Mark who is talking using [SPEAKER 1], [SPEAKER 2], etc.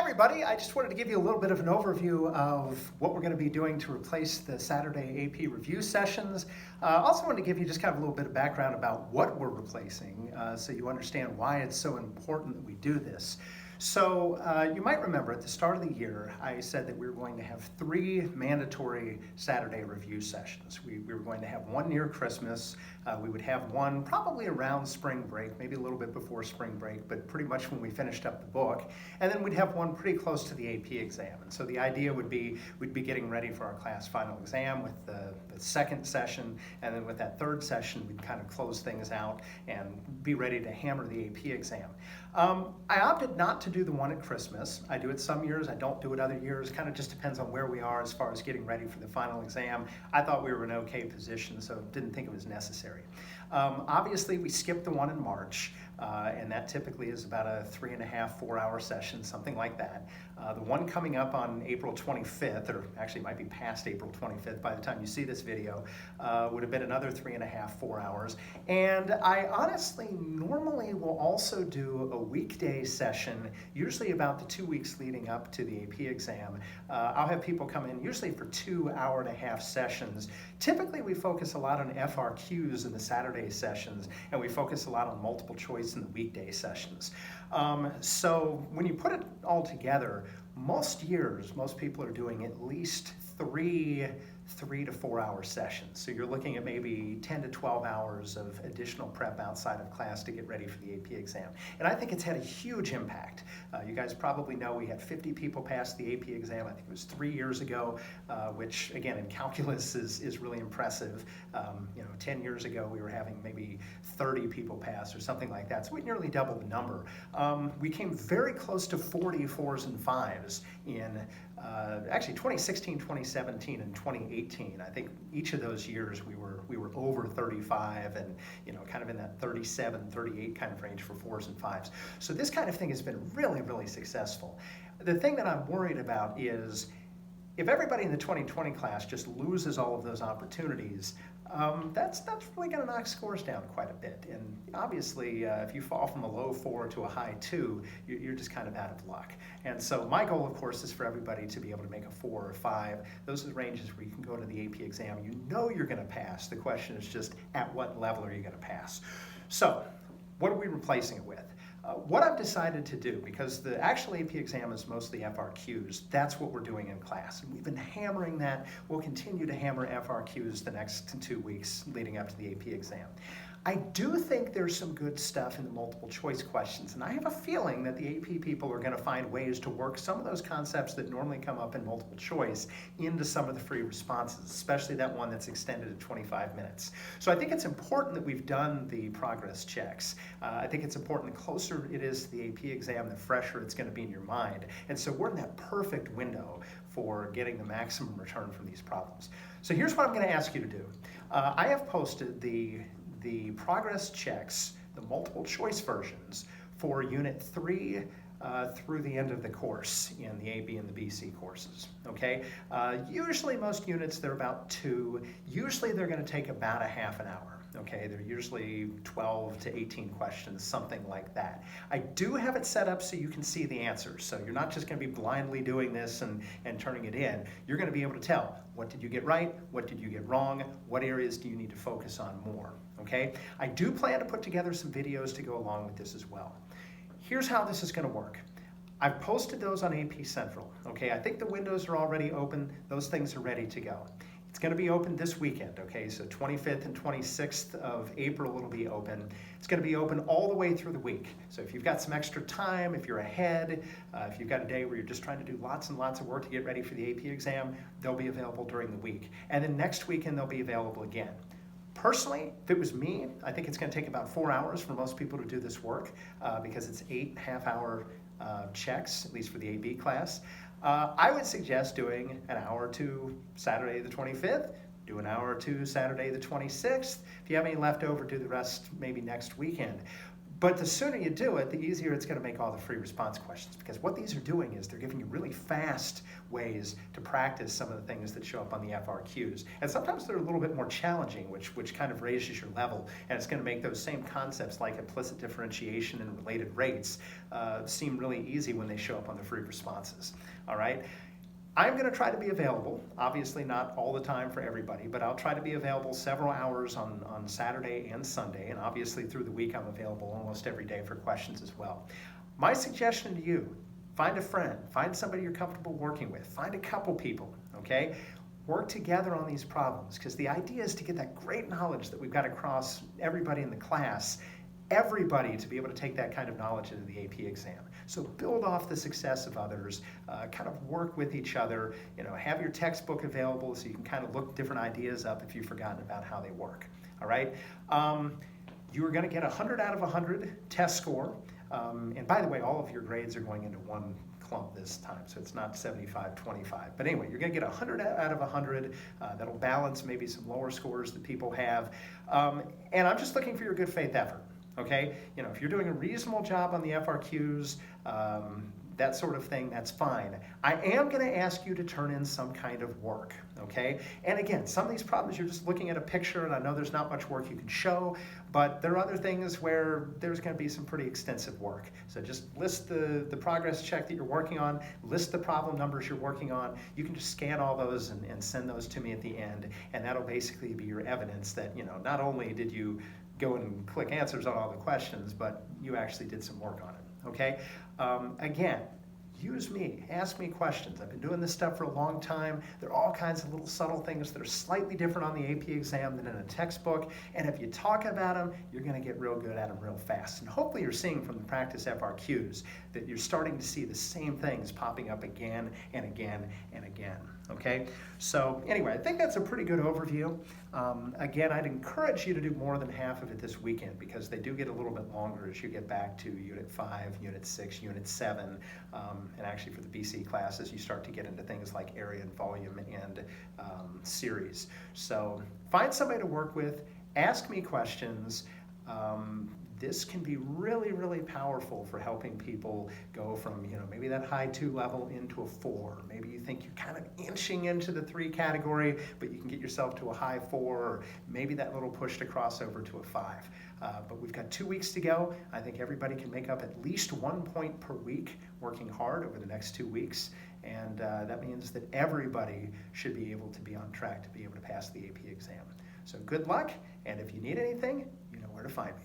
[SPEAKER 1] everybody. I just wanted to give you a little bit of an overview of what we're going to be doing to replace the Saturday AP review sessions. Also wanted to give you just kind of a little bit of background about what we're replacing so you understand why it's so important that we do this. So you might remember at the start of the year, I said that we were going to have 3 mandatory Saturday review sessions. We were going to have one near Christmas. We would have one probably around spring break, maybe a little bit before spring break, but pretty much when we finished up the book. And then we'd have one pretty close to the AP exam. And so the idea would be we'd be getting ready for our class final exam with the second session, and then with that third session, we'd kind of close things out and be ready to hammer the AP exam. I opted not to do the one at Christmas. I do it some years, I don't do it other years. Kind of just depends on where we are as far as getting ready for the final exam. I thought we were in an okay position, so didn't think it was necessary. Obviously, we skipped the one in March, and that typically is about a 3.5, 4-hour session, something like that. The one coming up on April 25th, or actually might be past April 25th by the time you see this video, would have been another 3.5, 4 hours. And I honestly normally will also do a weekday session, usually about the 2 weeks leading up to the AP exam. I'll have people come in usually for 2 hour-and-a-half sessions. Typically we focus a lot on FRQs in the Saturday sessions, and we focus a lot on multiple choice in the weekday sessions. So when you put it all together, most years, most people are doing at least 3 to 4 hour sessions. So you're looking at maybe 10 to 12 hours of additional prep outside of class to get ready for the AP exam. And I think it's had a huge impact. You guys probably know we had 50 people pass the AP exam. I think it was 3 years ago, which again in calculus is really impressive. 10 years ago we were having maybe 30 people pass or something like that. So we nearly doubled the number. We came very close to 40 4s and 5s in actually 2016, 2017, and 2018. I think each of those years we were over 35 and kind of in that 37, 38 kind of range for 4s and 5s. So this kind of thing has been really, really successful. The thing that I'm worried about is if everybody in the 2020 class just loses all of those opportunities, that's really going to knock scores down quite a bit. And obviously, if you fall from a low 4 to a high 2, you're just kind of out of luck. And so my goal, of course, is for everybody to be able to make a 4 or 5. Those are the ranges where you can go to the AP exam. You know you're going to pass. The question is just at what level are you going to pass? So what are we replacing it with? What I've decided to do, because the actual AP exam is mostly FRQs, that's what we're doing in class. And we've been hammering that. We'll continue to hammer FRQs the next 2 weeks leading up to the AP exam. I do think there's some good stuff in the multiple choice questions, and I have a feeling that the AP people are going to find ways to work some of those concepts that normally come up in multiple choice into some of the free responses, especially that one that's extended to 25 minutes. So I think it's important that we've done the progress checks. I think it's important the closer it is to the AP exam, the fresher it's going to be in your mind. And so we're in that perfect window for getting the maximum return from these problems. So here's what I'm going to ask you to do. I have posted the progress checks, the multiple choice versions for Unit 3 through the end of the course in the AB and the BC courses, okay? Usually most units, they're about 2. Usually they're going to take about a half an hour. Okay, they're usually 12 to 18 questions, something like that. I do have it set up so you can see the answers. So you're not just going to be blindly doing this and turning it in. You're going to be able to tell, what did you get right? What did you get wrong? What areas do you need to focus on more? Okay, I do plan to put together some videos to go along with this as well. Here's how this is going to work. I've posted those on AP Central. Okay, I think the windows are already open. Those things are ready to go. It's going to be open this weekend, okay? So 25th and 26th of April it'll be open. It's going to be open all the way through the week. So if you've got some extra time, if you're ahead, if you've got a day where you're just trying to do lots and lots of work to get ready for the AP exam, they'll be available during the week. And then next weekend they'll be available again. Personally, if it was me, I think it's going to take about 4 hours for most people to do this work because it's 8 half-hour checks, at least for the AB class. I would suggest doing an hour or 2 Saturday the 25th, do an hour or 2 Saturday the 26th. If you have any left over, do the rest maybe next weekend. But the sooner you do it, the easier it's going to make all the free response questions, because what these are doing is they're giving you really fast ways to practice some of the things that show up on the FRQs. And sometimes they're a little bit more challenging, which kind of raises your level, and it's going to make those same concepts like implicit differentiation and related rates seem really easy when they show up on the free responses. All right? I'm going to try to be available, obviously not all the time for everybody, but I'll try to be available several hours on Saturday and Sunday, and obviously through the week I'm available almost every day for questions as well. My suggestion to you, find a friend, find somebody you're comfortable working with, find a couple people, okay? Work together on these problems, because the idea is to get that great knowledge that we've got across everybody in the class, everybody to be able to take that kind of knowledge into the AP exam. So build off the success of others, kind of work with each other, have your textbook available so you can kind of look different ideas up if you've forgotten about how they work, all right? You are gonna get 100 out of 100 test score. And by the way, all of your grades are going into one clump this time, so it's not 75-25. But anyway, you're gonna get 100 out of 100. That'll balance maybe some lower scores that people have. And I'm just looking for your good faith effort. Okay, if you're doing a reasonable job on the FRQs, that sort of thing, that's fine. I am going to ask you to turn in some kind of work, okay? And again, some of these problems you're just looking at a picture, and I know there's not much work you can show, but there are other things where there's going to be some pretty extensive work. So just list the progress check that you're working on, list the problem numbers you're working on. You can just scan all those and send those to me at the end, and that'll basically be your evidence that, not only did you go and click answers on all the questions, but you actually did some work on it, okay? Again, use me, ask me questions. I've been doing this stuff for a long time. There are all kinds of little subtle things that are slightly different on the AP exam than in a textbook, and if you talk about them, you're gonna get real good at them real fast. And hopefully you're seeing from the practice FRQs that you're starting to see the same things popping up again and again and again, okay? So anyway, I think that's a pretty good overview. Again, I'd encourage you to do more than half of it this weekend, because they do get a little bit longer as you get back to Unit 5, Unit 6, Unit 7, and actually for the BC classes, you start to get into things like area and volume and series. So find somebody to work with, ask me questions. This can be really, really powerful for helping people go from, maybe that high 2 level into a 4. Maybe you think you're kind of inching into the 3 category, but you can get yourself to a high 4, or maybe that little push to cross over to a 5. But we've got 2 weeks to go. I think everybody can make up at least 1 point per week working hard over the next 2 weeks. And that means that everybody should be able to be on track to be able to pass the AP exam. So good luck, and if you need anything, you know where to find me.